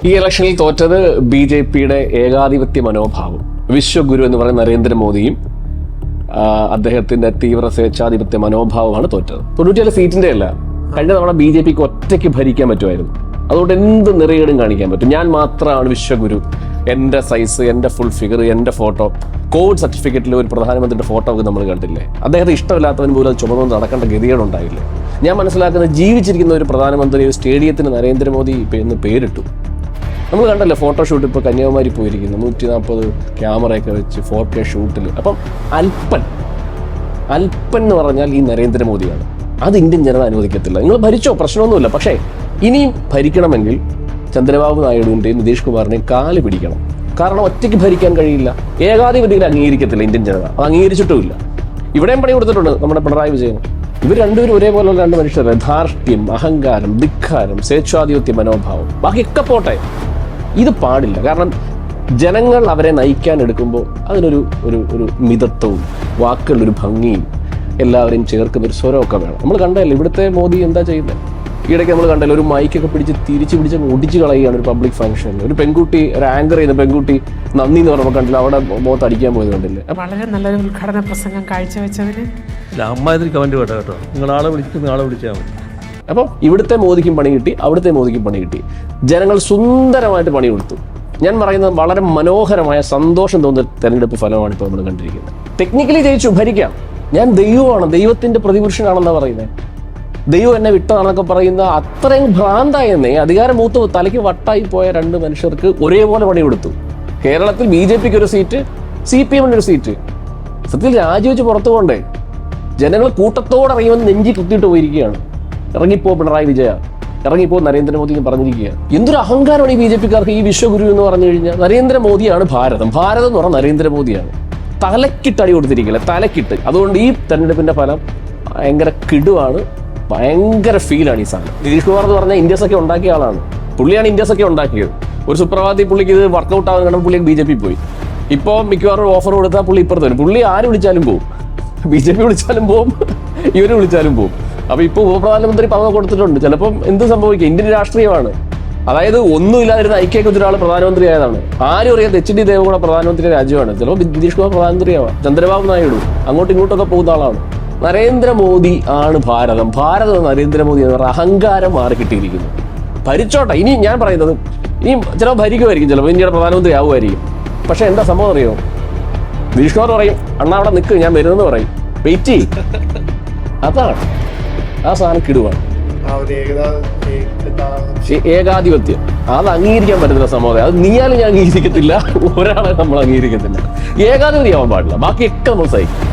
ഈ ഇലക്ഷനിൽ തോറ്റത് BJP-യുടെ ഏകാധിപത്യ മനോഭാവം. വിശ്വഗുരു എന്ന് പറയുന്ന നരേന്ദ്രമോദിയും അദ്ദേഹത്തിന്റെ തീവ്ര സ്വേച്ഛാധിപത്യ മനോഭാവമാണ് തോറ്റത്. 97 സീറ്റിന്റെ അല്ല, കഴിഞ്ഞ തവണ BJP-ക്ക് ഒറ്റയ്ക്ക് ഭരിക്കാൻ പറ്റുമായിരുന്നു. അതുകൊണ്ട് എന്ത് നിറയേടും കാണിക്കാൻ പറ്റും. ഞാൻ മാത്രമാണ് വിശ്വഗുരു, എൻ്റെ സൈസ്, എൻ്റെ ഫുൾ ഫിഗർ, എൻ്റെ ഫോട്ടോ, കോവിഡ് സർട്ടിഫിക്കറ്റിൽ ഒരു പ്രധാനമന്ത്രിയുടെ ഫോട്ടോ ഒക്കെ നമ്മൾ കണ്ടില്ലേ. അദ്ദേഹത്തെ ഇഷ്ടമില്ലാത്തവൻ പോലും അത് ചുമന്നുകൊണ്ട് നടക്കേണ്ട ഗതികേടുണ്ടായില്ലേ. ഞാൻ മനസ്സിലാക്കുന്നത് ജീവിച്ചിരിക്കുന്ന ഒരു പ്രധാനമന്ത്രി ഒരു സ്റ്റേഡിയത്തിന് നരേന്ദ്രമോദി എന്ന് പേരിട്ടു. നമ്മൾ കണ്ടല്ലേ ഫോട്ടോഷൂട്ട് ഇപ്പോൾ കന്യാകുമാരി പോയിരിക്കുന്നു, 140 ക്യാമറയൊക്കെ വെച്ച് 4K ഷൂട്ടിൽ. അപ്പം അല്പൻ എന്ന് പറഞ്ഞാൽ ഈ നരേന്ദ്രമോദിയാണ്. അത് ഇന്ത്യൻ ജനത അനുവദിക്കത്തില്ല. നിങ്ങൾ ഭരിച്ചോ, പ്രശ്നമൊന്നുമില്ല. പക്ഷേ ഇനിയും ഭരിക്കണമെങ്കിൽ ചന്ദ്രബാബു നായിഡുവിൻ്റെയും നിതീഷ് കുമാറിനെയും കാല് പിടിക്കണം. കാരണം ഒറ്റയ്ക്ക് ഭരിക്കാൻ കഴിയില്ല. ഏകാധിപതികളെ അംഗീകരിക്കത്തില്ല ഇന്ത്യൻ ജനത, അത് അംഗീകരിച്ചിട്ടുമില്ല. ഇവിടെയും പണി കൊടുത്തിട്ടുണ്ട് നമ്മുടെ പിണറായി വിജയൻ. ഇവർ രണ്ടുപേരും ഒരേപോലുള്ള രണ്ട് മനുഷ്യർ. ധാർഷ്ട്യം, അഹങ്കാരം, ധിക്കാരം, സ്വേച്ഛാധിപത്യ മനോഭാവം, ബാക്കിയൊക്കെ പോട്ടെ. ഇത് പാടില്ല. കാരണം ജനങ്ങൾ അവരെ നയിക്കാൻ എടുക്കുമ്പോൾ അതിനൊരു ഒരു ഒരു മിതത്വവും വാക്കുകളിലൊരു ഭംഗിയും എല്ലാവരെയും ചേർക്കുന്ന ഒരു സ്വരമൊക്കെ വേണം. നമ്മൾ കണ്ടല്ലേ ഇവിടുത്തെ മോദി എന്താ ചെയ്യുന്നത്. ഈയിടയ്ക്ക് നമ്മൾ കണ്ടല്ലോ ഒരു മൈക്കൊക്കെ തിരിച്ച് പിടിച്ച് ഒടിച്ച് കളയുകയാണ് ഒരു പബ്ലിക് ഫംഗ്ഷനിൽ. ഒരു പെൺകുട്ടി, ഒരു ആങ്കർ ചെയ്യുന്ന പെൺകുട്ടി നന്ദി എന്ന് പറയുമ്പോൾ കണ്ടില്ല, അവിടെ മുഖത്ത് അടിക്കാൻ പോയത് കണ്ടില്ലേ. വളരെ നല്ലൊരു ഉദ്ഘാടന പ്രസംഗം കാഴ്ചവെച്ചതിന് അമ്മാതിരി കമന്റ് വേണ്ട കേട്ടോ. നിങ്ങൾ ആളെ വിളിച്ചാൽ മതി. അപ്പം ഇവിടുത്തെ മോദിക്കും പണി കിട്ടി, അവിടുത്തെ മോദിക്കും പണി കിട്ടി. ജനങ്ങൾ സുന്ദരമായിട്ട് പണി കൊടുത്തു. ഞാൻ പറയുന്നത് വളരെ മനോഹരമായ സന്തോഷം തോന്നുന്ന തെരഞ്ഞെടുപ്പ് ഫലമാണ് ഇപ്പോൾ നമ്മൾ കണ്ടിരിക്കുന്നത്. ടെക്നിക്കലി ജയിച്ചു, ഭരിക്കാം. ഞാൻ ദൈവമാണ്, ദൈവത്തിന്റെ പ്രതിപുരുഷനാണെന്നാണ് പറയുന്നത്. ദൈവം എന്നെ വിട്ടതാണെന്നൊക്കെ പറയുന്ന അത്രയും ഭ്രാന്തായെന്നേ. അധികാരം മൂത്ത് തലയ്ക്ക് വട്ടായി പോയ രണ്ട് മനുഷ്യർക്ക് ഒരേപോലെ പണി കൊടുത്തു. കേരളത്തിൽ BJP-ക്ക് ഒരു സീറ്റ്, CPM-ന് ഒരു സീറ്റ്. സത്യത്തിൽ രാജിവെച്ച് പുറത്തു പോണ്ടേ. ജനങ്ങൾ കൂട്ടത്തോടെ ഇറങ്ങിവന്ന് നെഞ്ചി കുത്തിയിട്ട് പോയിരിക്കുകയാണ്. ഇറങ്ങിപ്പോ പിണറായി വിജയ, ഇറങ്ങിപ്പോ നരേന്ദ്രമോദി പറഞ്ഞിരിക്കുക. എന്തൊരു അഹങ്കാരമാണ് ഈ BJP-ക്കാർക്ക്. ഈ വിശ്വഗുരു എന്ന് പറഞ്ഞു കഴിഞ്ഞാൽ നരേന്ദ്രമോദിയാണ് ഭാരതം എന്ന് പറഞ്ഞാൽ നരേന്ദ്രമോദിയാണ്. തലക്കിട്ട് അടി കൊടുത്തിരിക്കില്ല, തലക്കിട്ട്. അതുകൊണ്ട് ഈ തെരഞ്ഞെടുപ്പിന്റെ ഫലം ഭയങ്കര കിടുവാണ്, ഭയങ്കര ഫീലാണ് ഈ സാധനം. നിതീഷ് കുമാർ എന്ന് പറഞ്ഞാൽ ഇന്ത്യസൊക്കെ ഉണ്ടാക്കിയ ആളാണ്. പുള്ളിയാണ് ഇന്ത്യസൊക്കെ ഉണ്ടാക്കിയത്. ഒരു സുപ്രഭാതത്തിൽ പുള്ളിക്ക് ഇത് വർക്കൗട്ട് ആകാൻ കണ്ടപ്പോൾ പുള്ളിക്ക് BJP പോയി. ഇപ്പോൾ മിക്കവാറും ഓഫർ കൊടുത്താൽ പുള്ളി ഇപ്പുറത്ത് വരും. പുള്ളി ആര് വിളിച്ചാലും പോവും. BJP വിളിച്ചാലും പോവും, ഇവര് വിളിച്ചാലും പോവും. അപ്പൊ ഇപ്പൊ ഉപപ്രധാനമന്ത്രി പദവി കൊടുത്തിട്ടുണ്ട്. ചിലപ്പം എന്ത് സംഭവിക്കും. ഇന്ത്യൻ രാഷ്ട്രീയമാണ്. അതായത് ഒന്നുമില്ലാതിരുന്ന ഐക്യ ഗുജറാൾ പ്രധാനമന്ത്രി ആയതാണ്. ആരും അറിയാത്ത HD ദേവഗുണ പ്രധാനമന്ത്രി രാജ്യമാണ്. ചിലപ്പോൾ നിതീഷ് കുമാർ പ്രധാനമന്ത്രിയാവാം. ചന്ദ്രബാബു നായിഡു അങ്ങോട്ടും ഇങ്ങോട്ടൊക്കെ പോകുന്ന ആളാണ്. നരേന്ദ്രമോദി ആണ് ഭാരതം നരേന്ദ്രമോദി എന്ന് പറഞ്ഞ അഹങ്കാരം മാറി കിട്ടിയിരിക്കുന്നു. ഭരിച്ചോട്ടെ. ഇനി ഞാൻ പറയുന്നത്, ഇനി ചിലപ്പോൾ ഭരിക്കുമായിരിക്കും, ചിലപ്പോൾ ഇന്ത്യയുടെ പ്രധാനമന്ത്രി ആവുമായിരിക്കും. പക്ഷെ എന്താ സംഭവം അറിയോ, നിതീഷ് കുമാർ പറയും അണ്ണാ അവിടെ നിൽക്ക്, ഞാൻ വരുന്നെന്ന് പറയും, വെയിറ്റ് ചെയ്യും. അതാണ് ആ സാധനം കിടുവാണ്. ഏകാധിപത്യം അത് അംഗീകരിക്കാൻ പറ്റുന്ന സംഭവം. അത് നീയാലും ഞാൻ അംഗീകരിക്കത്തില്ല, ഒരാളെ നമ്മൾ അംഗീകരിക്കത്തില്ല. ഏകാധിപതിയാവാൻ പാടില്ല, ബാക്കിയൊക്കെ നമ്മൾ സഹിക്കും.